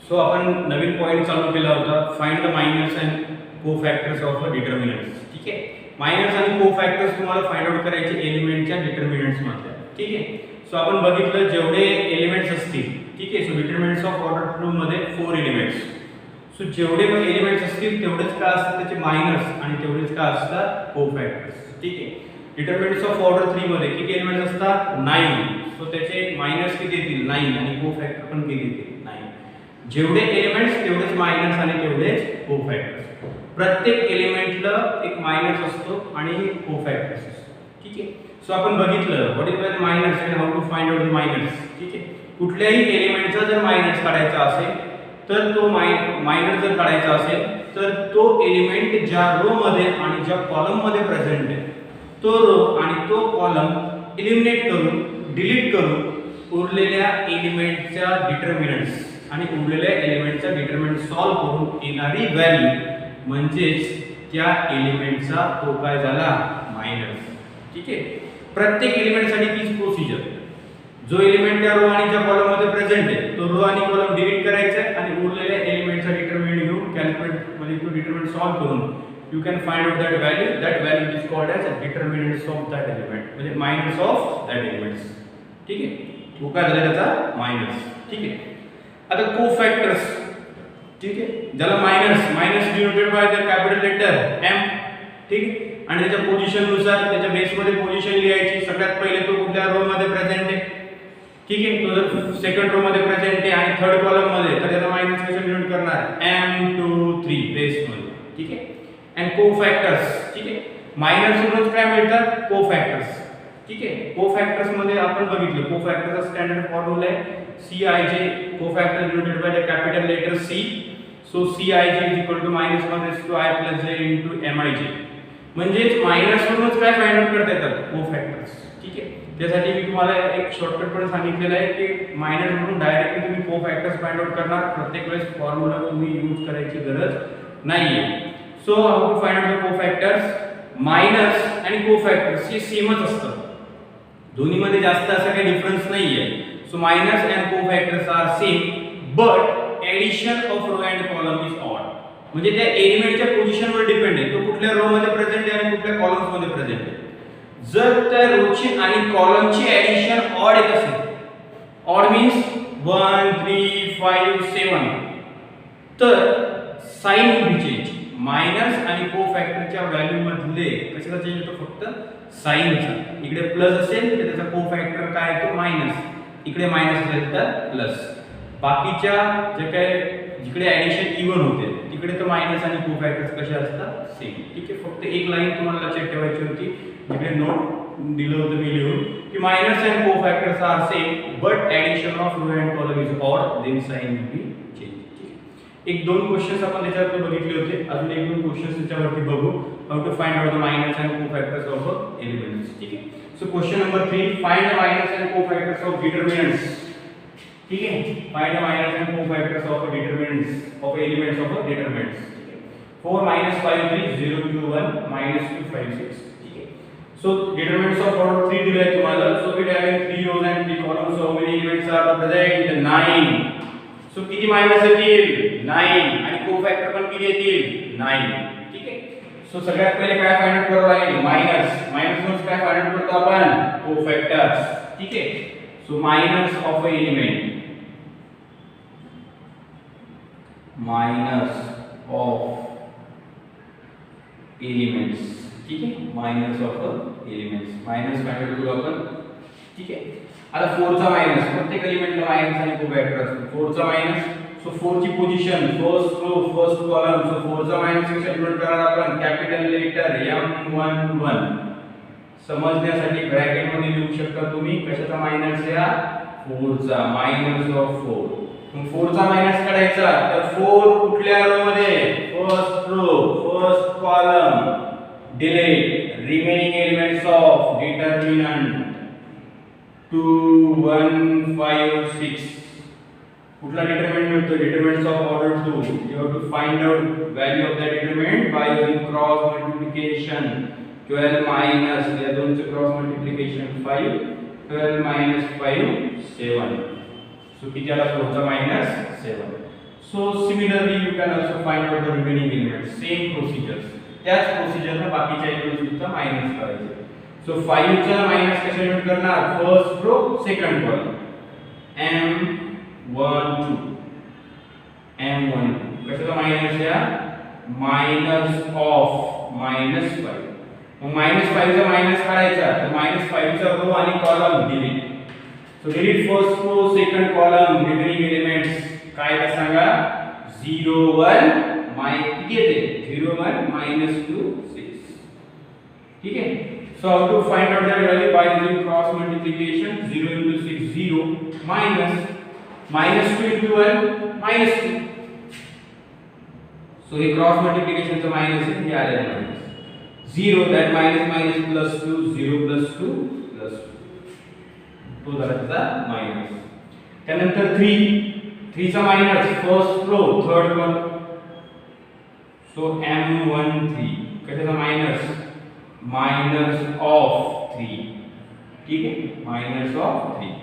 So आपण नवीन point चालू केला होता, find the minors and cofactors of determinants. ठीक आहे, मायनर्स आणि कोफॅक्टर्स तुम्हाला फाइंड आउट करायचे एलिमेंटच्या डिटर्मिनंट्स मध्ये. ठीक आहे, सो आपण बघितलं जेवढे एलिमेंट्स असतील, ठीक आहे, सो डिटर्मिनंट्स ऑफ ऑर्डर 2 मध्ये 4 एलिमेंट्स. सो जेवढे एलिमेंट्स असतील तेवढेच काय असतात त्याचे मायनर्स आणि तेवढेच काय असतात कोफॅक्टर्स. ठीक आहे, डिटर्मिनंट्स ऑफ ऑर्डर 3 मध्ये किती एलिमेंट्स असतात 9. सो त्याचे मायनर्स किती येतील 9 आणि कोफॅक्टर पण किती येतील 9. जेवढे एलिमेंट्स तेवढेच मायनर्स आणि तेवढेच कोफॅक्टर्स. प्रत्येक एलिमेंटला एक मायनस असतो आणि कोफॅक्टर्स असतो. ठीक आहे, सो आपण बघितलं what is the minors and how to find out the minors. ठीक आहे, कुठल्याही एलिमेंटचा जर मायनस काढायचा असेल तर तो मायनस जर काढायचा असेल तर तो एलिमेंट ज्या रो मध्ये आणि ज्या कॉलम मध्ये प्रेझेंट आहे तो रो आणि तो कॉलम एलिमिनेट करून डिलीट करून उरलेल्या एलिमेंटच्या डिटर्मिनंट्स आणि उरलेल्या एलिमेंटचा डिटर्मिनंट सॉल्व करून येणारी व्हॅल्यू म्हणजेच त्या एलिमेंटचा तो काय झाला मायनस. ठीक आहे, प्रत्येक एलिमेंटसाठी तीच प्रोसिजर. जो एलिमेंट त्या रो आणि ज्या कॉलम मध्ये प्रेझेंट आहे तो रो आणि कॉलम डिलीट करायचा आहे आणि उरलेल्या एलिमेंटचा डिटर्मिनंट घेऊन कॅल्क्युलेट मध्ये तो डिटर्मिनंट सॉल्व करून you can find out that value is called as determinants of that element, म्हणजे मायनस ऑफ दॅट एलिमेंट्स. ठीक आहे, तो काय झाला त्याचा मायनस. ठीक आहे, आता कोफॅक्टर्स. ठीक आहे, ज्याला minors denoted by the capital letter M. ठीक आहे, आणि त्याच्या पोझिशन नुसार त्याच्या बेस मध्ये पोझिशन लिहायची. सगळ्यात पहिले तो कुठल्या रो मध्ये प्रेझेंट आहे. ठीक आहे, तो जर सेकंड रो मध्ये प्रेझेंट आहे आणि थर्ड कॉलम मध्ये तर त्याचा मायनस कसा डिनोट करणार m 2 3 बेस मध्ये. ठीक आहे, अँड कोफॅक्टर्स. ठीक आहे, मायनस सोबत काय मिळतात कोफॅक्टर्स. ठीक आहे, कोफॅक्टर्स मध्ये आपण बघितलं कोफॅक्टरचा स्टँडर्ड फॉर्म्युला आहे Cij. Cofactor denoted by the capital letter C. So Cij -1 j j into Mij. म्हणजेच मायनस वरूनच काय फाइंड आउट करता येतात कोफॅक्टर्स. ठीक आहे, त्यासाठी मी तुम्हाला एक शॉर्टकट पण सांगितलेलं आहे की मायनस वरून डायरेक्टली तुम्ही कोफॅक्टर्स फाइंड आउट करणार. प्रत्येक वेळेस फॉर्म्युला तुम्ही यूज करायची गरज नाहीये. So how to find out the cofactors. Minors आणि कोफॅक्टर्स हे सेमच असतात, दोन्हीमध्ये जास्त असा काही डिफरन्स नाहीये. So minors and cofactors are same but addition of row and column is odd. म्हणजे त्या एलिमेंटच्या पोझिशनवर डिपेंड आहे, तो कुठल्या रो मध्ये प्रेझेंट आहे आणि कुठल्या कॉलम्स मध्ये प्रेझेंट आहे. जर त्या रोची आणि कॉलमची ऍडिशन ऑड येत असेल, ऑड मीन्स 1 3 5 7, तर साइन विल चेंज. मायनस आणि कोफॅक्टरच्या व्हॅल्यू मधले कशाचा चेंज होतो फक्त साइनचा. इकडे प्लस असेल तर त्याचा कोफॅक्टर काय येतो मायनस, इकडे मायनस असेल तर प्लस. बाकीच्या जे काय जिकडे ऍडिशन इवन होते तिकडे तर मायनस आणि कोफॅक्टर्स कसे असतात सेम. ठीक आहे, फक्त एक लाईन तुम्हाला लक्षात ठेवायची होती जिकडे नोट दिलं होतं मी लिहून की minors and cofactors are same but addition of row and column is odd then sign will be change. एक दोन क्वेश्चन्स आपण त्याच्यावरती बघितले होते, अजून एक दोन क्वेश्चन्स त्याच्यावरती बघू. How to find out the minors and cofactors of elements. ठीक आहे, so question number 3, find the minors and cofactors of determinants. ठीक है, find the minors and cofactors of determinants of elements of determinants. 4 - 5 3 0 2 1 -2 5 6. ठीक है, so determinants of order 3 दिले आहे तुम्हाला. So it having 3 rows and 3 columns. So many elements are present 9. So किती minus येतील 9 आणि कोफॅक्टर पण किती येतील 9. ठीक आहे, सो सगळ्यात पहिले काय फाइंड आउट करावं लागेल मायनस. मधून काय फाइंड आउट करतो आपण कोफॅक्टर्स. ठीक आहे, so minus of a element, minus of elements. ठीक आहे, minus of elements minus find करू आपण. ठीक आहे, आता 4 चा माइनस, प्रत्येक एलिमेंटला माइनस आणि कोफॅक्टर असतो. 4 चा माइनस, सो 4 ची position first row first column. So 4 चा माइनस कशा डिनोट करणार आपण कॅपिटल लेटर M11. समजण्यासाठी ब्रॅकेट मध्ये लिहू शकता तुम्ही कशाचा माइनस या 4 चा माइनस ऑफ 4. 4 चा माइनस काढायचा तर 4 कुठल्या रो मध्ये first row first column delete remaining elements of determinant 2 1 5 6. कुठला डिटर्मिनंट मिळतो determinants of order 2. You have to find out value of that determinant by using cross multiplication. 12 minus या दोनचे cross multiplication 5. 12 - 5 7. So किती आला 4 चा -7. So similarly you can also find out the remaining elements. Same procedures. त्याच प्रोसिजरने बाकीच्या elements सुद्धा minus करायचे. So 5 चा मायनस कसे नोट करणार? First row second column m12 m12 कशाचा मायनस या मायनस ऑफ -5. मग -5 चा मायनस काढायचा तर -5 चा रो आणि column delete. So delete first row second column remaining elements काय का सांगा 0 1 किती येते 0 1 -2 6. ठीक आहे. So how to find out that value? By using cross multiplication. 0 into 6 0 minus 2 into 1 -2. So हे cross multiplication चा minus आहे हे आले minus 0 that minus plus 2 0 plus 2 plus 2 तो झाला त्याचा minus. त्यानंतर 3 चा minus first row third column. So m13 कशाचा minus minus of 3. ठीक आहे minus of 3.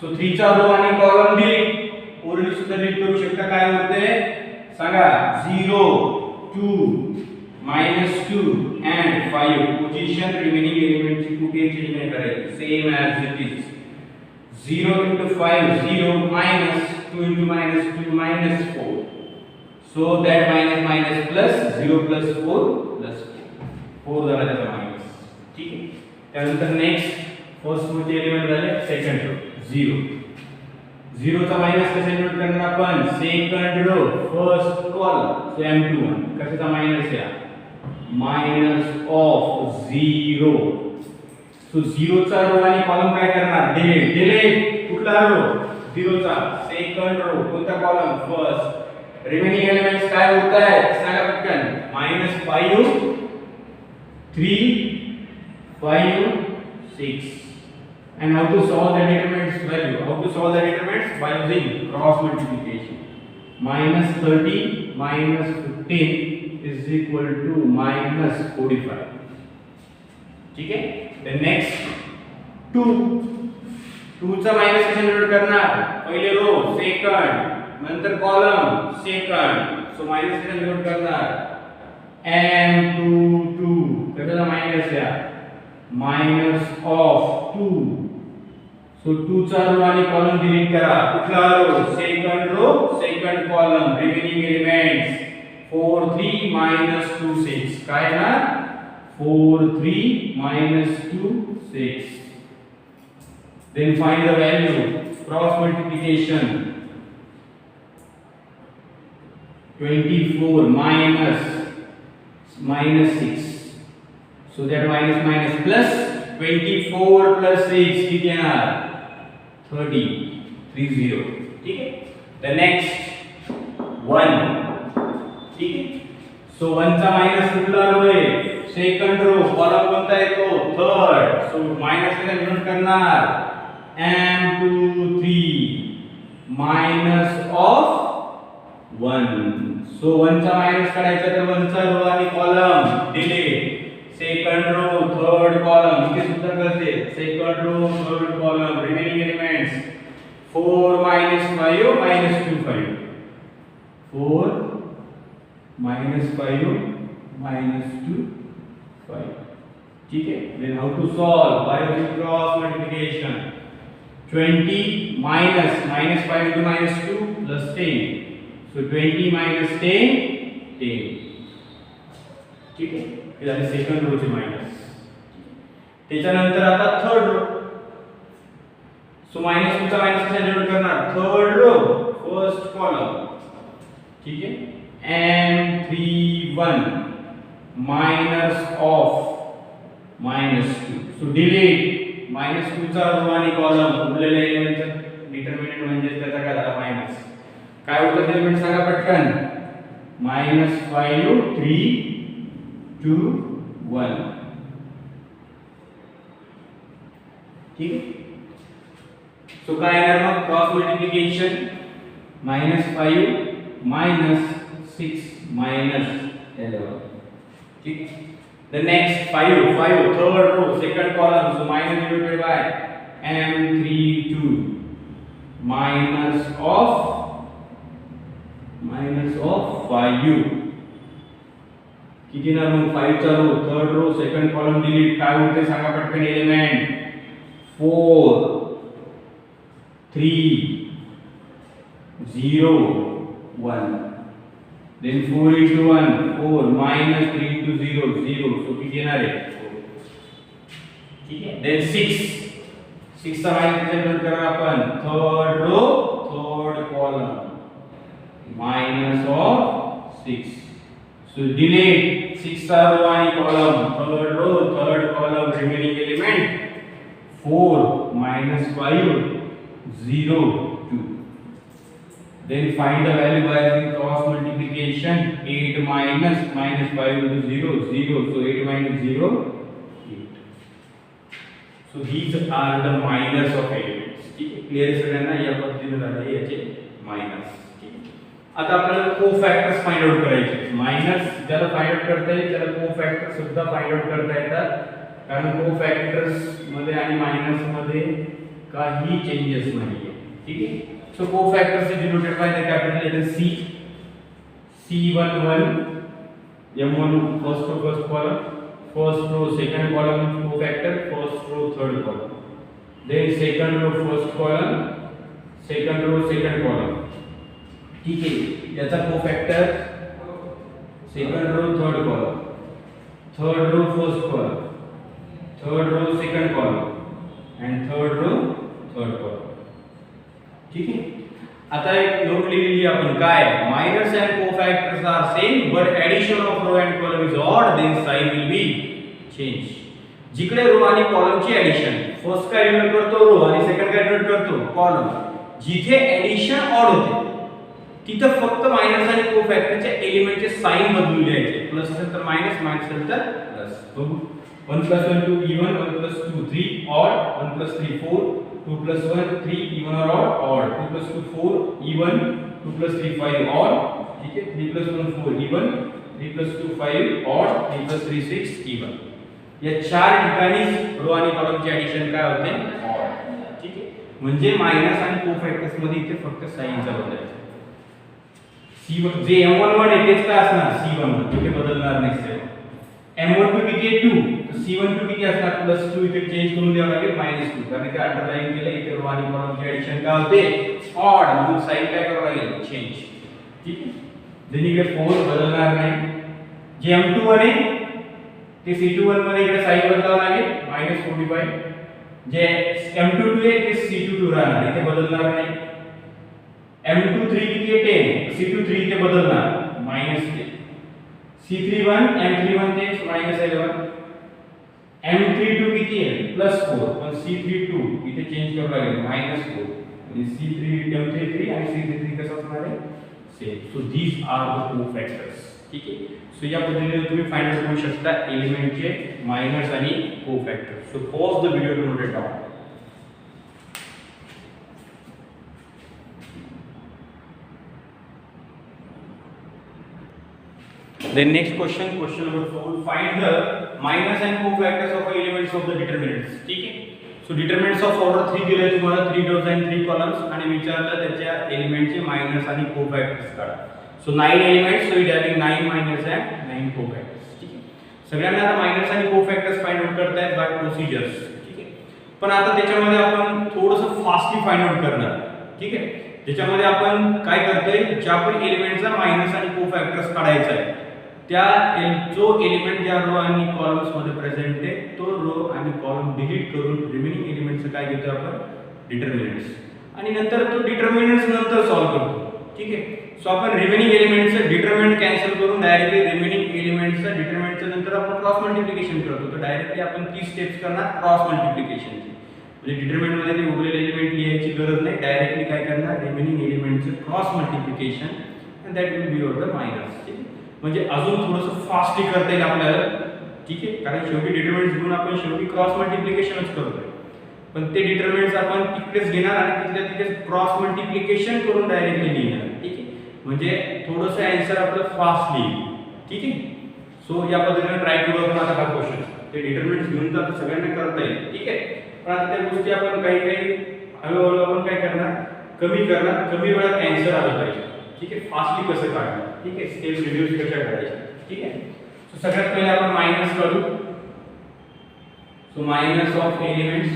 सो 3 चा रो आणि कॉलम डिलीट ओरिजिन सुद्धा डिलीट करू शकता. काय होते सांगा 0 2 -2 and 5 पोजीशन रिमेनिंग एलिमेंट ची कुठे चेंज नाही करायची same as it is. 0 into 5 0 minus 2 into -2 -4. So that minus plus 0 plus 4 plus 4 झाला त्याचा मायनस. ठीक आहे. त्यानंतर नेक्स्ट फर्स्ट रो चे एलिमेंट झाले सेकंड रो 0 चा मायनस कसे नोट करणार आपण second row first column. So m21 कशाचा मायनस या मायनस ऑफ 0. सो 0 चा रो आणि कॉलम काय करणार डिलीट कुठला रो 0 चा सेकंड रो कोणता कॉलम फर्स्ट. रिमेनिंग एलिमेंट्स काय होत आहेत सांगा पटकन -5 3 5 6. And how to solve the determinants value? How to solve the determinants? By using cross multiplication. -30 -15 is equal to -45. ठीक है. The next 2 चा मायनस कसे नोट करणार पहिले रो सेकंड नंतर कॉलम सेकंड. सो मायनस कसे नोट करणार m22 कशाचा मायनस या मायनस ऑफ 2. सो 2 चा रो आणि कॉलम डिलीट करा कुठला row second row second column remaining elements 4 3 -2 6 काय ना 4 3 -2 6. Then find the value cross multiplication 24 minus 6. So that minus plus 24 plus 6 किती येणार 30. ठीक है. The next 1. ठीक है. So 1 चा मायनस कुठला रो आहे सेकंड रो कॉलम कोणता आहे तो थर्ड. सो मायनस कसा नोट करणार m23 मायनस ऑफ 1. सो 1 चा मायनस काढायचा तर 1 चा रो आणि column delete second row third column इथे सुद्धा करते second row third column remaining elements 4 -5 -2 5 4 -5 -2 5. ठीक है. Then how to solve by using cross multiplication 20 -5 into -2 plus 10. So 20 minus 10 10. ठीक आहे. हे झाले सेकंड रो चे मायनस. त्याच्यानंतर आता थर्ड रो. सो -2 चा मायनस कसा नोट करणार थर्ड रो फर्स्ट कॉलम. ठीक आहे. m31 minus of -2. So delete -2 चा रो आणि कॉलम उरलेल्या एलिमेंटचा डिटरमिनंट म्हणजे त्याचा काय झाला मायनस. काय होतं एलिमेंट सांगा पटकन -5 3 2 1. ठीक आहे. सो काय येणार मग क्रॉस मल्टिप्लिकेशन -5 -6 -11. ठीक. The next 5 third row second column. So minus divided by m32 minus of minors of 5u किती ना मग 5 चा row third row second column delete काय होते सांगा पटकन element 4 3 0 1 then 4 into 1 4 minus 3 into 0 0 so किती येणार आहे ठीक आहे then 6 चा मायनस जनरेट करा आपण third row third column minors of 6 so delete 6 चा रो आणि column third row third column remaining element 4 minus 5 0 2 then find the value by the cross multiplication 8 minus 5 into 0 0 so 8 minus 0 8 so these are the minus of elements ठीक आहे clear सगळ्यांना या पद्धतीने झाले याचे minus ठीक आहे आता आपल्याला कोफॅक्टर्स फाइंड आउट करायचे मायनस ज्याला फाइंड आउट करता येईल त्याला कोफॅक्टर सुद्धा फाइंड आउट करता येतात कारण कोफॅक्टर्स मध्ये आणि मायनस मध्ये काही चेंजेस नाहीये ठीक आहे so cofactors is denoted by the capital letter C C11 M1 first row second column cofactor first row third column then second row first column second row second column ठीक आहे याचा cofactor second row third column third row first column third row second column and third row third column ठीक आहे आता एक note लिहिली आपण काय minors and cofactors are same but addition of row and column is odd then sign will be change जिकडे row आणि कॉलमची ऍडिशन फर्स्ट काय डिनोट करतो रो आणि सेकंड काय डिनोट करतो कॉलम जिथे ऍडिशन ऑड होते तिथे फक्त मायनस आणि कोफॅक्टरच्या एलिमेंटचे साइन बदलून द्यायचे प्लस असेल तर मायनस मायनस असेल तर प्लस बघू 1 plus 1 2 even 1 plus 2 3 odd 1 plus 3 4 2 plus 1 3 even or odd 2 plus 2 4 even 2 plus 3 5 odd ठीक है 3 plus 1 4 even 3 plus 2 5 odd 3 plus 3 6 even या चार ठिकाणी रो आणि कॉलमचे ऍडिशन काय होते ऑड ठीक आहे म्हणजे मायनस आणि कोफॅक्टर्स मध्ये इथे फक्त साइनचा बदल आहे C1 जे M11 आहे तेच काय असणार C11 इथे बदलणार नाही M12 किती आहे 2 तर C12 किती असणार प्लस 2 इथे चेंज करून द्यावं लागेल -2 कारण ते अंडरलाइन केलं इथे रो आणि कॉलमचे ऍडिशन काय होते ऑड म्हणून साइन काय करावं लागेल चेंज ठीक आहे then इकडे 4 बदलणार नाही जे M2 आहे ते C21 मध्ये इकडे साइन बदलावं लागेल -45 जे M22 आहे ते C22 राहणार इथे बदलणार नाही M23 किती आहे 10 C23 इथे बदलणार -10 C31 M31 ते -11 M32 किती आहे +4 पण C32 इथे चेंज करावं लागेल -4 म्हणजे C3 M33 आणि C33 कसं असणार आहे same so these are the cofactors ठीक आहे सो या पद्धतीने तुम्ही फाइंड आउट करू शकता एलिमेंटचे मायनस आणि cofactors so pause the video to note it down Then next question number 4 find the minus and cofactors of elements of the determinants ठीक आहे सो determinants of order 3 दिले तुम्हाला 3 rows and 3 columns आणि विचारलं त्याच्या एलिमेंटचे minors आणि कोफॅक्टर्स काढा so 9 elements so it having 9 minus and 9 कोफॅक्टर्स ठीक आहे सगळ्यांना आता मायनस आणि कोफॅक्टर्स फाइंड आउट करता येत बाय प्रोसिजर्स ठीक आहे पण आता त्याच्यामध्ये आपण थोडंसं फास्टली फाइंड आउट करणार ठीक आहे त्याच्यामध्ये आपण काय करतोय ज्या पण एलिमेंटचा मायनस आणि कोफॅक्टर्स काढायचा आहे त्या जो एलिमेंट ज्या रो आणि कॉलम्स मध्ये प्रेझेंट आहे तो रो आणि कॉलम डिलीट करून रिमेनिंग एलिमेंटचं काय घेतो आपण डिटरमिनंट्स आणि नंतर तो डिटरमिनंट्स नंतर सॉल्व्ह करतो ठीक आहे सो आपण रिमेनिंग एलिमेंटचं डिटरमिनंट कॅन्सल करून डायरेक्टली रिमेनिंग एलिमेंटचं डिटरमिनंटचं नंतर आपण क्रॉस मल्टिप्लिकेशन करतो तर डायरेक्टली आपण ती स्टेप्स करणार क्रॉस मल्टिप्लिकेशनची म्हणजे डिटरमिनंट मध्ये ते उरलेले एलिमेंट लिहायची गरज नाही डायरेक्टली काय करणार रिमेनिंग एलिमेंटचं cross multiplication and that will be your the minors ठीक आहे म्हणजे अजून थोडंसं फास्टली करता येईल आपल्याला ठीक आहे कारण शेवटी डिटरमिनंट्स घेऊन आपण शेवटी क्रॉस मल्टिप्लिकेशनच करतोय पण ते डिटरमिनंट्स आपण तिकडेच घेणार आणि तिथल्या तिथे क्रॉस मल्टिप्लिकेशन करून डायरेक्टली लिहिणार ठीक आहे म्हणजे थोडंसं आन्सर आपलं फास्ट लिहिल ठीक आहे सो या पद्धतीने ट्राय करू आपण आता हा क्वेश्चन ते डिटरमिनंट्स घेऊन तर सगळ्यांना करता येईल ठीक आहे पण आता त्या गोष्टी आपण काही हळूहळू आपण काय करणार कमी वेळात आन्सर आलं पाहिजे ठीक आहे, फास्टली कसं काढणार, ठीक आहे, स्टेप रिड्यूस कशा करायच्या, ठीक आहे. सो सगळ्यात पहिले आपण मायनस करू. So minus of elements,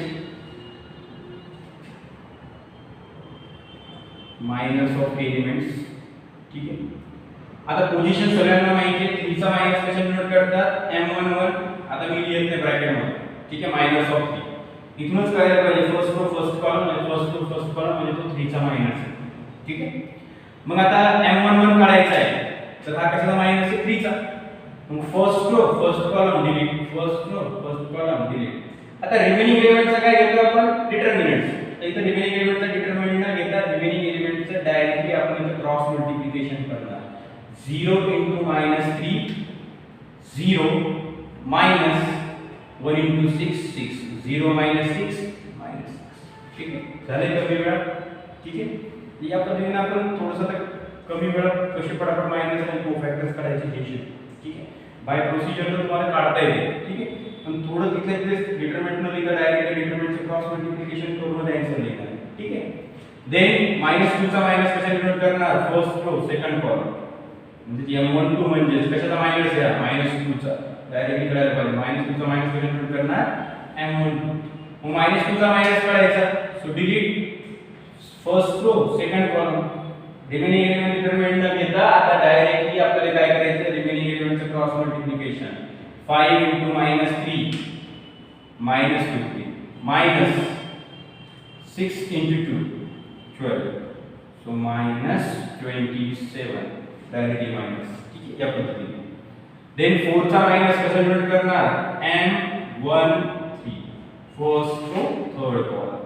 minus of elements, ठीक आहे. आता पोझिशन सगळ्यांना माहिती आहे, 3 चा मायनस कशा डिनोट करतात, m11. आता मी लिहित नाही ब्रॅकेट मध्ये, ठीक आहे, मायनस ऑफ 3. इथूनच कळायला पाहिजे फर्स्ट रो फर्स्ट कॉलम म्हणजे फर्स्ट रो फर्स्ट कॉलम म्हणजे तो 3 चा मायनस आहे, ठीक आहे. मग आता m11 काढायचा आहे, तर हा कशाचा मायनस आहे, 3 चा. मग first row first column delete, first row first column delete. आता रिमेनिंग एलिमेंटचा काय घेतो आपण, डिटरमिनंट्स. तर इथे रिमेनिंग एलिमेंटचा डिटरमिनंट न घेता रिमेनिंग एलिमेंटचं डायरेक्टली आपण इथे क्रॉस मल्टिप्लिकेशन करणार. 0 into -3 0 minus 1 into 6 6 0 minus 6 minus 6, ठीक आहे. झाले कमी वेळात, ठीक आहे. या पद्धतीने आपण थोडंसं आता कमी वेळात कसे पटापट मायनस आणि कोफॅक्टर्स काढायचे हे शिकू, ठीक आहे. बाय प्रोसिजर तुम्हाला काढता येते, ठीक आहे. पण थोडं तिथल्या तिथे डिटरमिनंट न लिहिता डायरेक्टली डिटरमिनंटचं क्रॉस मल्टिप्लिकेशन करून द्यायचं लिहिणार, ठीक आहे. देन -2 चा मायनस कशा डिनोट करणार, फर्स्ट रो सेकंड कॉलम म्हणजे m12 म्हणजे कशाचा मायनस आहे, -2 चा. डायरेक्टली कळायला पाहिजे -2 चा मायनस कशा डिनोट करणार, m12. मग -2 चा मायनस काढायचा. So delete first row second column. Remaining element determinant न घेता आता डायरेक्टली आपल्याला काय करायचं, रिमेनिंग एलिमेंटचं cross multiplication. 5 into -3 -2 minus 6 into 2 12. So -27 directly minus, ठीक आहे, या पद्धतीने. देन 4 चा मायनस कसा डिनोट करणार, m13 first row third column.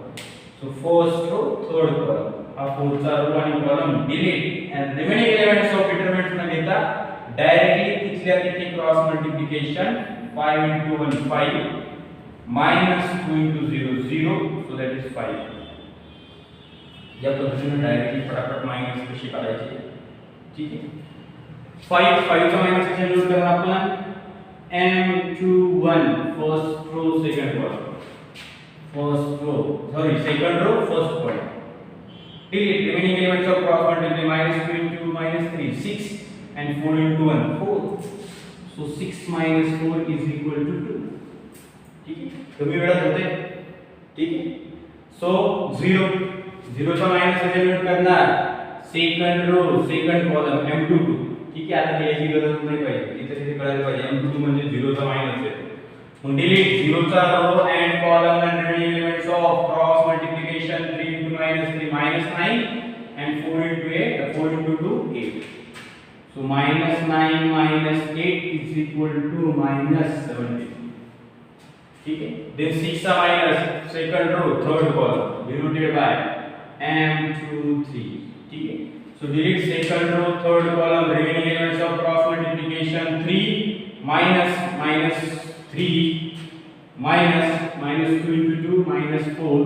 So first row third column हा 4 चा रो आणि column delete and remaining elements of determinant न घेता डायरेक्टली तिथल्या तिथे cross multiplication. 5 into 1 5 -2 into 0 0, so that is 5. या पद्धतीने डायरेक्टली फटाफट मायनस कशी काढायची, ठीक आहे. 5 चा मायनस कशा डिनोट करणार आपण, m21 first row second column, first row sorry second row first column. Delete remaining elements of cross multiplication. -2 into -3 6 and 4 into 1 4. So 6 minus 4 is equal to 2, ठीक आहे. कमी वेळात होते, ठीक आहे. सो 0 चा मायनस कशा डिनोट करणार, second row second column m22, ठीक आहे. आता याची गरज नाही पाहिजे, इथे तिथे कळायला पाहिजे m22 म्हणजे 0 चा मायनस आहे. मग डिलीट 0 चा row and column and remaining elements of cross multiplication. 3 into -3 -9 and 4 into 8 4 into 2 8. So -9 minus 8 is equal to -17, ठीक है. Then 6 चा minors second row third column denoted by m23, ठीक है. So delete second row third column remaining elements of cross multiplication. 3 minus 3 minus 2 into 2 -4,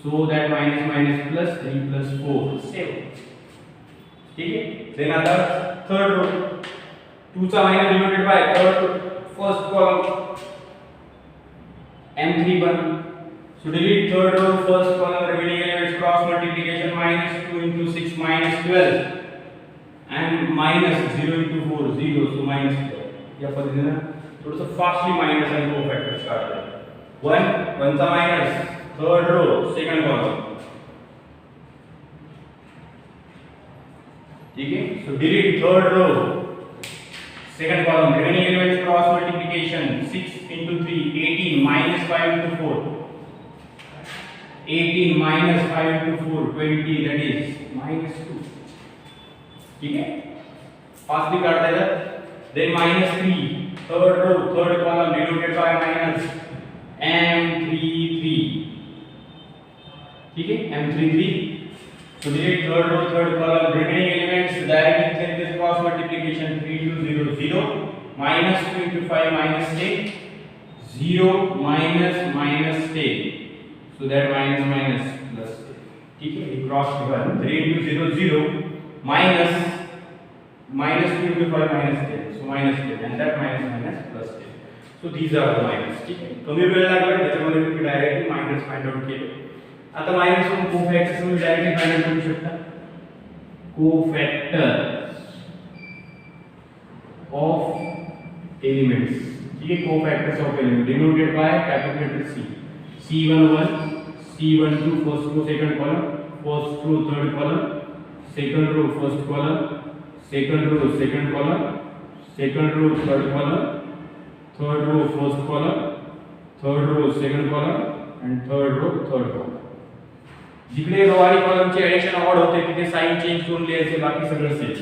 so that minus plus 3 plus 4 7, ठीक है. Then आता third row 2 चा minus denoted by first column m31. So delete third row first column remaining elements cross multiplication. -2 into 6 -12 and -0 into 4 0, so -12. या पद्धतीने थोडंसं fastly minors आणि कोफॅक्टर्स काढतात. 1 चा minors third row second column, ठीक है. So delete third row second column remaining elements cross multiplication. 6 into 3 18 minus 5 into 4 18 minus 5 into 4 20, that is -2, ठीक है. फास्टली काढता येतात. then -3 third row third column denoted by minus m33, ठीक है. m33. so delete third row third column remaining elements directly take this cross multiplication. 3 into 0 0 -2 into 5 -10 0 minus 10, so that minus plus 10, ठीक है. ये cross divide 3 into 0 0 minus 2 into 5 -10, so -10 and that minus plus 10. so these are the minus, ठीक है. कमी वेळ लागला त्याच्यामध्ये तुम्ही डायरेक्टली मायनस फाइंड आउट केले. आता मायनस कोफॅक्टर्स तुम्ही डायरेक्टली फाइंड आउट करू शकता. कोफॅक्टर ऑफ एलिमेंट्स, ठीक है, cofactors of element denoted by capital letter C, C11 C12 first row second column, first row third column, second row first column, second row second column, second row third column, third row first column, third row second column and third row third column. जिकडे row आणि कॉलमचे addition odd होते तिथे sign change करून लिहायचे, बाकी सगळं same.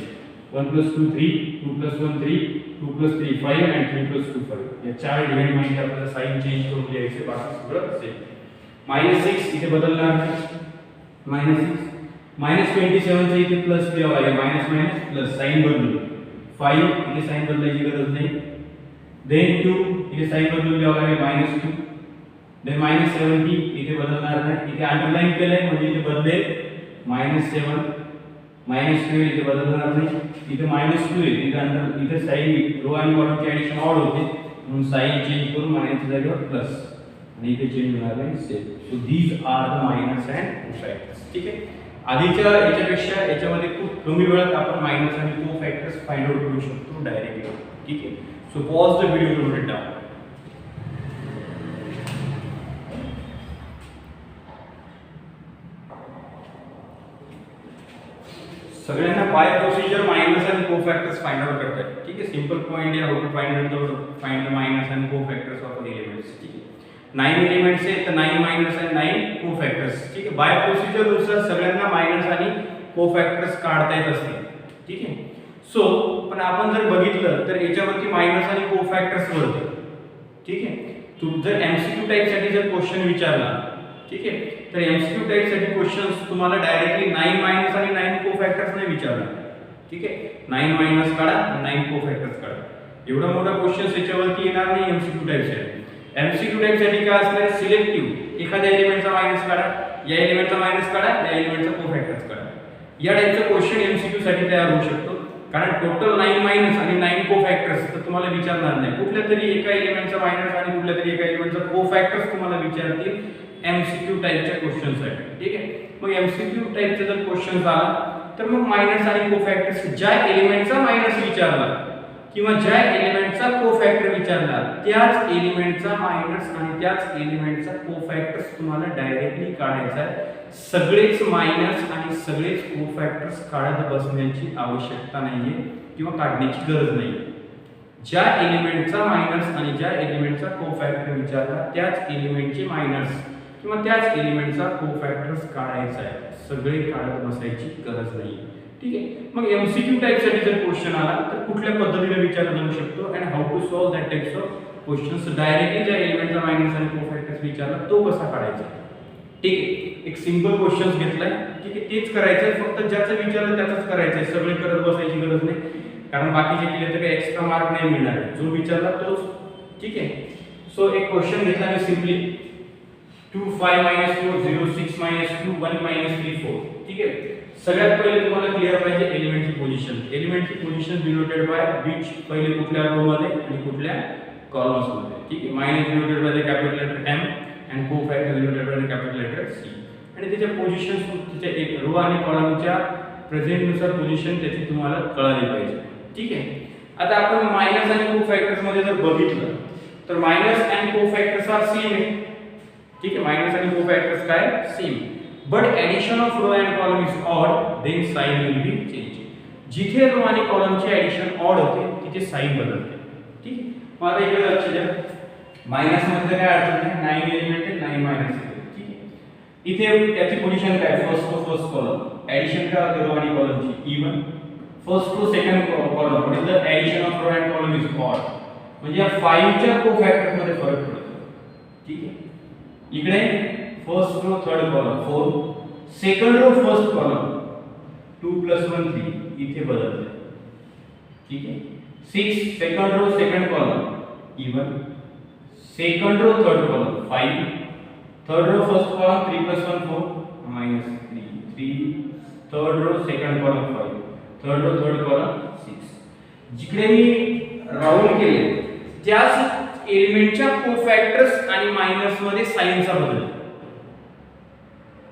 1 + 2 3, 2 + 1 3, 2 + 3 5 and 3 + 2 5. या चार डिव्हाइड मध्ये आपल्याला साइन चेंज करून लिहायचे, बाकी सगळं सेम. -6 इथे बदलणार नाही, -6 -27 चे इथे प्लस लिहावं लागेल, मायनस मायनस प्लस साइन बदलू. 5 इथे साइन बदलायची गरज नाही. देन 2 इथे साइन बदलून लिहावं लागेल -2. देन -70 इथे बदलणार नाही, इथे अंडरलाइन केलंय म्हणजे इथे बदलेल -7. -12 इथे बदलणार नाही, इथे -2 आहे, इथे साइन रो आणि कॉलमचे ऍडिशन ऑड होते म्हणून साइन चेंज करून मायनसच्या जागेवर प्लस आणि इथे चेंज होणार नाही same. So these are the minors and cofactors. ठीक आहे, आधीच्या याच्यापेक्षा याच्यामध्ये खूप कमी वेळात आपण मायनस आणि कोफॅक्टर्स फाइंड आउट करू शकतो डायरेक्टली. ठीक आहे, so pause the video to note it down. सगळ्यांना बाय प्रोसिजर मायनस आणि कोफॅक्टर्स फाइंड आउट करता येईल. ठीक आहे, सिंपल पॉइंट आहे, how to find the minors आणि कोफॅक्टर्स ऑफ एलिमेंट्स. ठीक आहे, 9 एलिमेंट्स आहेत तर 9 मायनस आणि 9 कोफॅक्टर्स. ठीक आहे, बाय प्रोसिजर नुसार सगळ्यांना मायनस आणि कोफॅक्टर्स काढता येत असतील. ठीक आहे, सो पण आपण जर बघितलं तर याच्यावरती मायनस आणि कोफॅक्टर्स वरती. ठीक आहे, तू जर एमसीक्यू टाइप साठी जर क्वेश्चन विचारला, ठीक आहे, तर एमसीक्यू टाइप साठी क्वेश्चन्स तुम्हाला डायरेक्टली 9 मायनस आणि 9 कोफॅक्टर्स नाही विचारणार. ठीक आहे, 9 मायनस काढा, 9 कोफॅक्टर्स काढा, एवढा मोठा क्वेश्चन्स याच्यावरती येणार नाही एमसीक्यू टाइप साठी. एमसीक्यू टाइप साठी काय असणार, सिलेक्टिव्ह, एखाद्या एलिमेंटचा मायनस काढा, या एलिमेंटचा मायनस काढा, या एलिमेंटचा कोफॅक्टर्स काढा. या टाइपचा क्वेश्चन एमसीक्यू साठी तयार होऊ शकतो, कारण टोटल 9 मायनस आणि 9 कोफॅक्टर्स तर तुम्हाला विचारणार नाही. कुठल्या तरी एका एलिमेंटचा मायनस आणि कुठल्या तरी एका एलिमेंटचा कोफॅक्टर्स तुम्हाला विचारतील एमसीक्यू टाइपच्या क्वेश्चनसाठी. ठीक आहे, मग एमसीक्यू टाइपचा जर क्वेश्चन आला तर मग मायनस आणि कोफॅक्टर्स ज्या एलिमेंटचा मायनस विचारला किंवा ज्या एलिमेंटचा कोफॅक्टर विचारला त्याच एलिमेंटचा मायनस आणि त्याच एलिमेंटचा कोफॅक्टर्स तुम्हाला डायरेक्टली काढायचा आहे. सगळेच मायनस आणि सगळेच कोफॅक्टर्स काढत बसण्याची आवश्यकता नाहीये किंवा काढण्याची गरज नाही. ज्या एलिमेंटचा मायनस आणि ज्या एलिमेंटचा कोफॅक्टर विचारला त्याच एलिमेंटचे मायनस किंवा त्याच एलिमेंटचा कोफॅक्टर्स काढायचा आहे, सगळे काढत बसायची गरज नाही. ठीक आहे, मग एमसीक्यू टाइप साठी जर क्वेश्चन आला तर कुठल्या पद्धतीने विचारला जाऊ शकतो and how to solve that types of questions. Directly ज्या एलिमेंटचा मायनस आणि कोफॅक्टर्स विचारला तो कसा काढायचा. ठीक आहे, एक सिंपल क्वेश्चन्स घेतलाय. ठीक आहे, तेच करायचंय, फक्त ज्याचं विचारलं त्याचंच करायचंय, सगळे करत बसायची गरज नाही, कारण बाकीचे केले तर काही एक्स्ट्रा मार्क नाही मिळणार, जो विचारला तोच. ठीक आहे, सो एक क्वेश्चन घेतला मी सिंपली 2 5 4 0 6 2 1 3 4. ठीक आहे, सगळ्यात पहिले तुम्हाला क्लिअर पाहिजे एलिमेंटची पोझिशन. एलिमेंटची पोझिशन डिनोटेड बाय विच, पहिले कुठल्या रो मध्ये आणि कुठल्या कॉलम्स मध्ये. ठीक आहे, minors denoted by the capital letter M and cofactor denoted by the capital letter C. आणि त्याच्या पोझिशन्स, त्याच्या एक रो आणि कॉलमच्या प्रेझेंट नुसार पोझिशन त्याची तुम्हाला कळाली पाहिजे. ठीक आहे, आता आपण मायनस आणि कोफॅक्टर्स मध्ये जर बघितलं तर minors and cofactors are same आहे. ठीक आहे, मायनस आणि कोफॅक्टर्स काय same, but addition of row and column is odd, then sign will be change. जिथे रो आणि कॉलमचे ऍडिशन ऑड होते तिथे साइन बदलते. ठीक आहे, मग आता इकडे लक्ष द्या, मायनस मध्ये काय अडचण आहे, 9 एलिमेंट आहे, 9 मायनस आहे. ठीक आहे, इथे त्याची पोझिशन काय, first row first column, addition काय होते रो आणि कॉलमची even, first row second column, म्हणजे the addition of row and column is odd, म्हणजे या 5 च्या कोफॅक्टर्स मध्ये फरक पडतो. ठीक आहे, इकडे first row third column 4, second row first column 2 + 1 3, इथे बदलते. ठीक आहे, 6 second row second column even, second row third column 5, third row first column 3 + 1 4 -3 third row second column 5, third row third column 6. जिकडे मी राउंड केले त्याच एलिमेंटच्या कोफॅक्टर्स आणि मायनस मध्ये साइनचा बदल.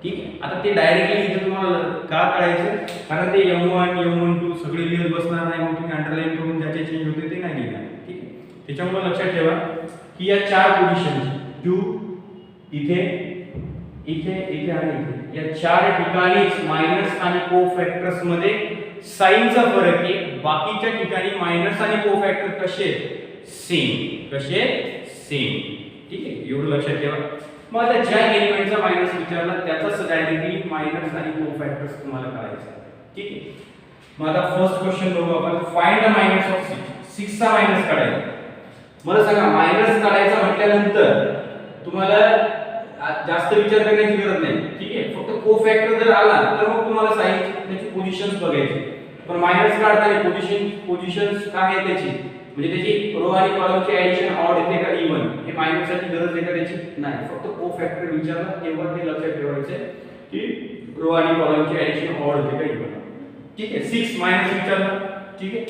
ठीक आहे, आता ते डायरेक्टली इथे तुम्हाला का काढायचं? कारण ते M1 M12 सगळे लिहित बसणार नाही, मग तुम्ही अंडरलाईन करून ज्याचे चेंज होते ते नाही लिहिणार. ठीक आहे, त्याच्यामुळे लक्षात ठेवा की या चार पोझिशन 2 इथे इथे इथे आणि इथे या चार ठिकाणीच मायनस आणि कोफॅक्टर्स मध्ये साइनचा फरक आहे. बाकीच्या ठिकाणी मायनस आणि कोफॅक्टर कसे सेम, कसे सेम. ठीक आहे, एवढं लक्षात ठेवा. मग आता ज्या एलिमेंटचा मायनस विचारला त्याचाच डायरेक्टली मायनस आणि कोफॅक्टर्स तुम्हाला करायचं. ठीक आहे, मग आता फर्स्ट क्वेश्चन बघू आपण. Find the minus of 6. 6 चा मायनस काढायचा. मला सांगा मायनस काढायचा म्हटल्यानंतर तुम्हाला जास्त विचार करण्याची गरज नाही. ठीक आहे, फक्त कोफॅक्टर जर आला तर मग तुम्हाला साइन त्याची पोझिशन्स बघायची. पण मायनस काढताना पोझिशन्स काय आहे त्याची, म्हणजे त्याची रो आणि कॉलमची ऍडिशन ऑड येते का इव्हन, हे मायनस साठी गरज आहे का त्याची? नाही. फक्त कोफॅक्टर विचारला तेव्हा ते लक्षात ठेवायचे की रो आणि कॉलमची ऍडिशन ऑड होते का इव्हन. ठीक आहे, 6 मायनस विचारला. ठीक आहे,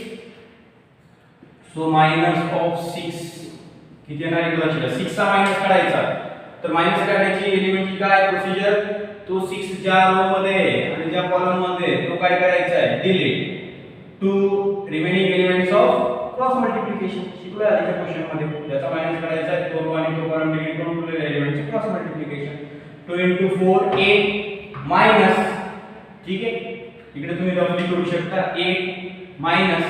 सो मायनस ऑफ 6 किती येणार आहे लक्षात घ्या. 6 चा मायनस काढायचा तर मायनस काढण्याची एलिमेंटची काय प्रोसिजर, तो 6 ज्या रो मध्ये आणि ज्या कॉलम मध्ये तो काय करायचा आहे, delete to remaining elements of cross multiplication. शिकलोय आधीच्या क्वेश्चन मध्ये. ज्याचा मायनस काढायचा आहे तो रो आणि तो कॉलम डिलीट करून उरलेल्या एलिमेंटचे क्रॉस मल्टिप्लिकेशन. 2 * 4 8 मायनस. ठीक आहे, इकडे तुम्ही रफली करू शकता 8 minus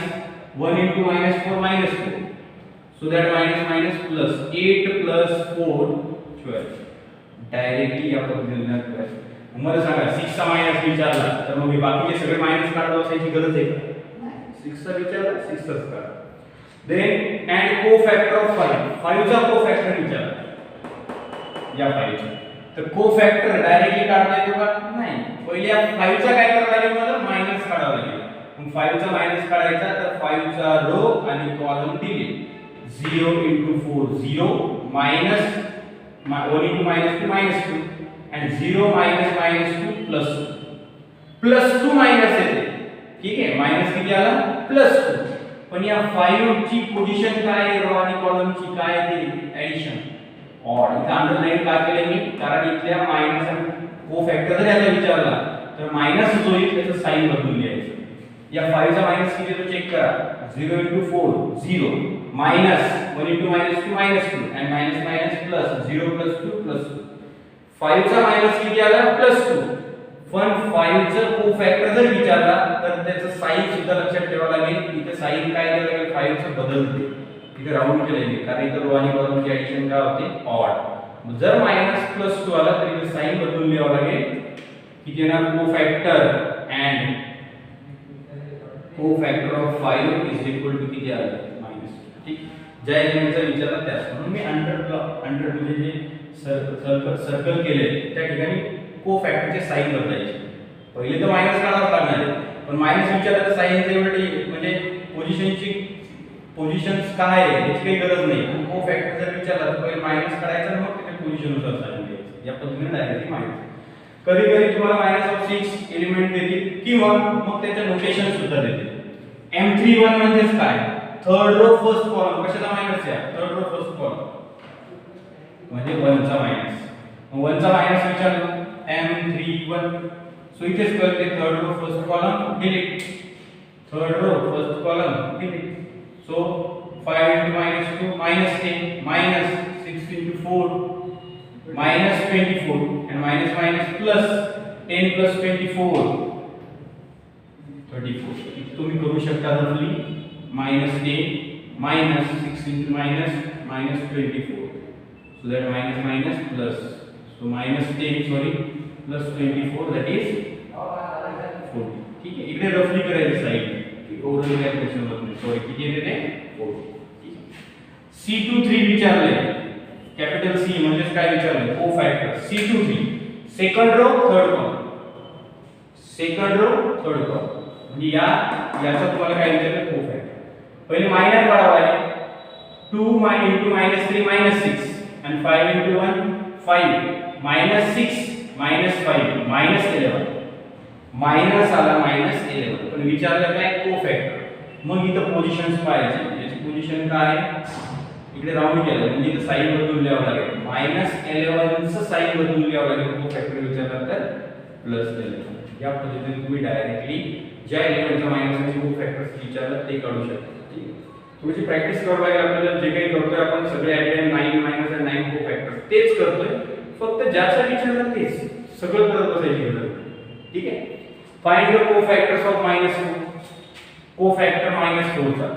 1 * -4 -2. So that minus plus 8 plus 4 12. Directly या पद्धतीने करायचं. मला सांगा 6 चा मायनस विचारला तर मग बाकीचे सगळे मायनस काढत बसायची गरज आहे का? नाही. 6 चा विचारला 6 चाच काढा. Then and cofactor of 5. 5 चा कोफॅक्टर विचारला या 5 चा. तर कोफॅक्टर डायरेक्टली काढता येतो का? नाही. पहिले या 5 चा काय करावं लागेल, मला मायनस काढावं लागेल. मग 5 चा मायनस काढायचा तर 5 चा रो आणि column delete. 0 * 4 0 minus 1 * -2 and 0 minus 2 plus 2. Plus 2 minus येते. ठीक आहे, मायनस किती आला, प्लस 2. पण या 5 ची पोझिशन काय आहे, रो आणि कॉलमची काय आहे ती ऍडिशन ऑड. इथे अंडरलाईन का केले मी, कारण इथल्या मायनस आणि कोफॅक्टर जर याचा विचारला तर मायनस जो येईल त्याचं साइन बदलून लिहायचं. या 5 चा मायनस किती तो चेक करा. 0 * 4 0 minus 1 * -2 -2 and minus plus 0 plus 2 plus 2. 5 चा मायनस किती आला, प्लस 2. पण 5 चा कोफॅक्टर जर विचारला तर त्याचं साइन सुद्धा लक्षात ठेवावं लागेल. इथे साइन काय द्यावं लागेल, 5 चं बदलते. इथे राऊंड केलेले कारण इथे रो आणि कॉलमची ऍडिशन काय होते, ऑड. जर मायनस प्लस 2 आला तर इथे साइन बदलून लिहावं लागेल. किती येणार, cofactor and cofactor of 5 is equal to किती आलं, ठीक. ज्या एलिमेंटचा विचारला त्यास म्हणून मी अंडर म्हणजे जे सर्कल केले त्या ठिकाणी कोफॅक्टरचे साइन बदलायचे. पहिले तर मायनस काढावं लागणार आहे, पण मायनस विचारला तर साइनचे एवढे म्हणजे पोझिशन्स काय आहे याची काही गरज नाही. कोफॅक्टर जर विचारला तर पहिले मायनस काढायचा आणि मग त्याच्या पोझिशननुसार साइन द्यायचं. या पद्धतीने डायरेक्टली मायनस. कधी कधी तुम्हाला मायनस ऑफ 6 एलिमेंट देतील किंवा मग त्याचे नोटेशन सुद्धा देतील. M31 म्हणजेच काय, थर्ड रो फर्स्ट कॉलम. कशाचा मायनस आहे, थर्ड रो फर्स्ट कॉलम म्हणजे 1 चा मायनस. मग 1 चा मायनस विचारला M31. सो इथेच करते third row first column delete, third row first column delete. So 5 * -2 -10 minus 6 * 4 -24 and minus plus 10 plus 24 34. तुम्ही करू शकता रफली -10 minus 6 into minus 24. So that minus plus. So -10 sorry plus 24 that is 40. ठीक है, इकडे रफली करायची साइड ओव्हरऑल कॅल्क्युलेशन मध्ये. सॉरी किती येते ते 40. ठीक आहे. C23 विचारले, कॅपिटल C म्हणजे काय विचारले, cofactor. C23 second row third column, second row third column म्हणजे याचा तुम्हाला काय विचारलं, कोफॅक्टर. पहिले मायनस काढावा आहे. 2 * -3 -6 and 5 * 1 5 -6 -5 -11. मायनस आला -11 पण विचारलं काय, कोफॅक्टर. मग इथं पोझिशन्स पाहायचे. याची पोझिशन काय आहे, इकडे राऊंड केलं म्हणजे इथं साइन बदलून लिहावं लागेल. -11 चं साइन बदलून लिहावं लागेल. कोफॅक्टर विचारला तर +11. या पद्धतीने तुम्ही डायरेक्टली ज्या एलिमेंटचा मायनस आणि कोफॅक्टर्स विचारलं ते काढू शकता. ठीक आहे, थोडीशी प्रॅक्टिस करावी लागेल आपल्याला. जे काही करतोय आपण सगळे आयडिया 9 मायनस आणि 9 कोफॅक्टर्स तेच करतोय, फक्त ज्याचं विचारलं तेच सगळं करत बसायची गरज नाही. ठीक आहे, फाइंड द कोफॅक्टर्स ऑफ -4. कोफॅक्टर -4 चा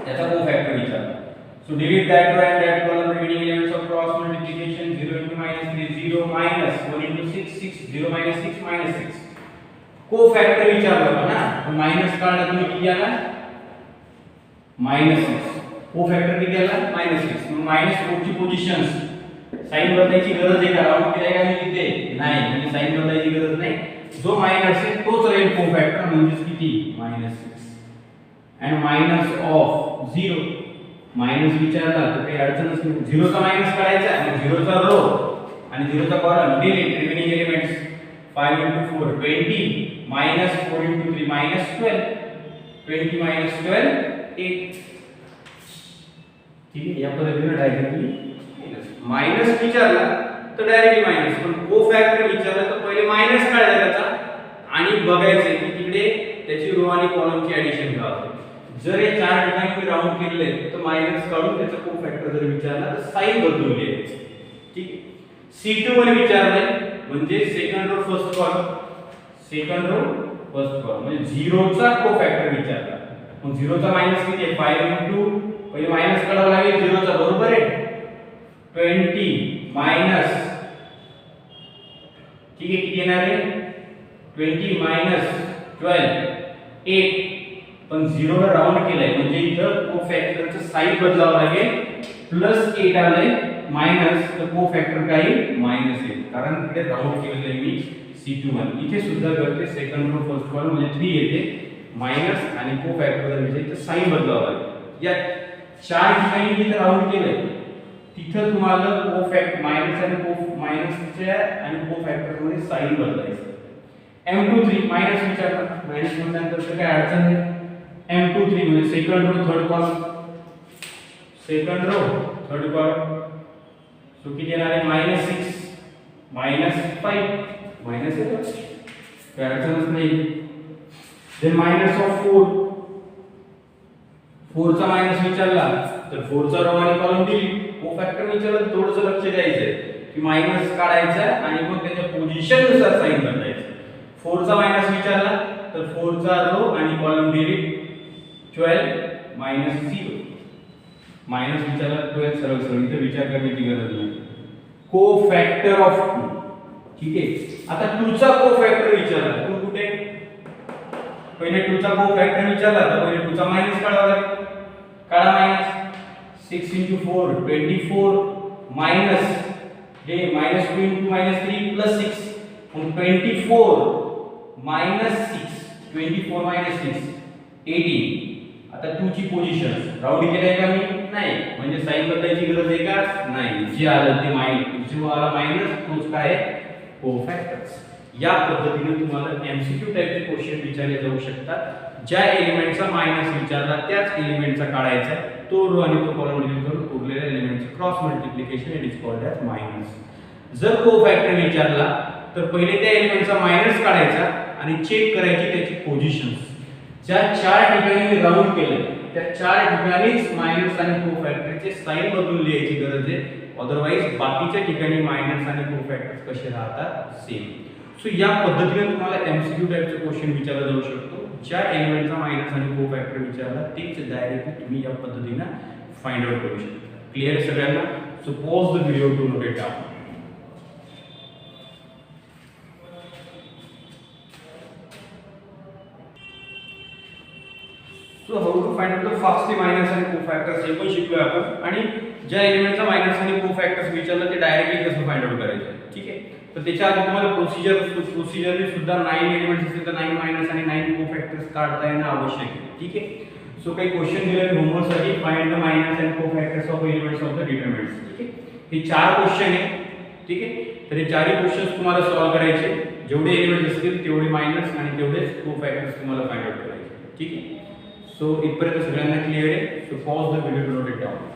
त्याचा कोफॅक्टर विचारला. So delete that row and that column. Remaining elements of cross multiplication 0 into -3 0 minus 1 into 6 6 0 minus 6 minus 6. कोफॅक्टर विचारला होता ना, तो मायनस काढला तुम्ही किती आला -6. कोफॅक्टर किती आला -6. मग -4 ची पोझिशन्स साइन बदलायची गरज आहे का? राऊंड केलाय का मी तिथे नाही, म्हणजे साइन बदलायची गरज नाही. जो मायनस आहे तोच राहील कोफॅक्टर, म्हणजे किती -6. and minus of 0 मायनस विचारला तर काही अडचणच नाही. 0 चा मायनस काढायचा आणि 0 चा रो आणि 0 चा column. Delete remaining elements 5 into 4 20 minus 4 into 3 minus 12 20 minus 12 8. ठीक आहे, या पद्धतीने डायरेक्टली मायनस विचारला तर डायरेक्टली मायनस, पण कोफॅक्टर विचारला तर पहिले मायनस काढायचा त्याचा आणि बघायचं की तिकडे त्याची रो आणि कॉलमची ऍडिशन का होते. जर हे चार ठिकाणी मी राऊंड केले तर मायनस काढून त्याचा कोफॅक्टर जर विचारला तर साइन बदलून लिहायची. ठीक आहे, C2 वर विचारलंय म्हणजे second row first column, second row first column म्हणजे 0 चा कोफॅक्टर विचारला. मग 0 चा मायनस किती आहे 5 into पहिले मायनस काढावं लागेल 0 चा, बरोबर आहे 20 मायनस. ठीक आहे, किती येणार आहे 20 मायनस 12 8. पण 0 ला राऊंड केलाय म्हणजे इथं कोफॅक्टरचं साइन बदलावं लागेल. प्लस 8 आलंय मायनस, तर कोफॅक्टर काही मायनस येईल कारण इकडे राऊंड केलेलं आहे मी C21. इथे सुद्धा करते सेकंड रो फर्स्ट कॉलम म्हणजे 3 येते मायनस आणि कोफॅक्टर जर विचारले तर साइन बदलावं लागेल. या चार ठिकाणी जिथे राऊंड केलंय तिथं तुम्हाला कोफॅक्ट मायनस आणि मायनसच्या आणि कोफॅक्टर मध्ये साइन बदलायचं. M23 मायनस विचारला, मायनस म्हटल्यानंतर तर काय अडचण नाही. M23 म्हणजे second row third column, second row third column. So किती येणार आहे -6 -5 मायनस येतो, काय अडचणच नाही. देन मायनस ऑफ 4 चा मायनस विचारला तर 4 चा रो आणि कॉलम दिली. कोफॅक्टर विचारलं थोडंसं लक्ष द्यायचंय की मायनस काढायचा आणि मग त्याच्या पोझिशन नुसार साइन बदलायचं. 4 चा मायनस विचारला तर 4 चा रो आणि कॉलम डिलीट 12 minus 0 मायनस विचारला 12 सरळ सरळ, इथे विचार करण्याची गरज नाही. कोफॅक्टर ऑफ 2. ठीक आहे, आता 2 चा कोफॅक्टर विचारला. 2 कुठे पहिले 2 चा कोफॅक्टर विचारला तर पहिले 2 चा मायनस काढावा लागेल. काढा मायनस. 6 into 4 24 मायनस हे -2 into -3 plus 6 and 24 minus 6 24 minus 6 18. आता 2 ची पोझिशन राऊंड केलाय का मी नाही, म्हणजे साइन बदलायची गरज आहे का नाही. जे आलं ते मायनस, जो आला मायनस तोच काय कोफॅक्टर्स. या पद्धतीने तुम्हाला एमसीक्यू टाइपचे क्वेश्चन विचारले जाऊ शकतात. ज्या एलिमेंटचा मायनस विचारला त्याच एलिमेंटचा काढायचा, तो रो आणि तो कॉलम डिलीट करून उरलेल्या एलिमेंटचे cross multiplication it is called as minors. जर कोफॅक्टर विचारला तर पहिले त्या एलिमेंटचा मायनस काढायचा आणि चेक करायची त्याची पोझिशन्स. ज्या चार ठिकाणी मी राऊंड केलं त्या चार ठिकाणीच मायनस आणि कोफॅक्टरचे साइन बदलून लिहायची गरज आहे. अदरवाइज बाकीच्या ठिकाणी मायनस आणि कोफॅक्टर्स कसे राहतात सेम. सो या पद्धतीने तुम्हाला एमसीक्यू टाइपचे क्वेश्चन विचारला जाऊ शकतो. ज्या एलिमेंटचा मायनस आणि कोफॅक्टर विचारला तेच डायरेक्टली तुम्ही या पद्धतीने फाइंड आउट करू शकता. क्लियर सगळ्यांना? So pause the video to note it down. So how to find out the fastly minors आणि कोफॅक्टर्स हे पण शिकलोय आपण. आणि ज्या एलिमेंटचा मायनस आणि कोफॅक्टर्स विचारलं ते डायरेक्टली कसं फाइंड आउट करायचं. ठीक आहे, तर त्याच्या आधी तुम्हाला प्रोसिजरने सुद्धा 9 एलिमेंट्स असतील तर 9 मायनस आणि 9 कोफॅक्टर्स काढता येणं आवश्यक आहे. ठीक आहे, सो काही क्वेश्चन दिले होमवर्क साठी. Find the minors and cofactors of elements of the determinants. ठीक आहे, हे 4 क्वेश्चन आहे. ठीक आहे, तर हे चारही क्वेश्चन्स तुम्हाला सॉल्व्ह करायचे. जेवढे एलिमेंट्स असतील तेवढे मायनस आणि तेवढेच कोफॅक्टर्स तुम्हाला फाइंड आउट करायचे. ठीक आहे, सो इथपर्यंत सगळ्यांना क्लिअर आहे. So pause the video to note it down.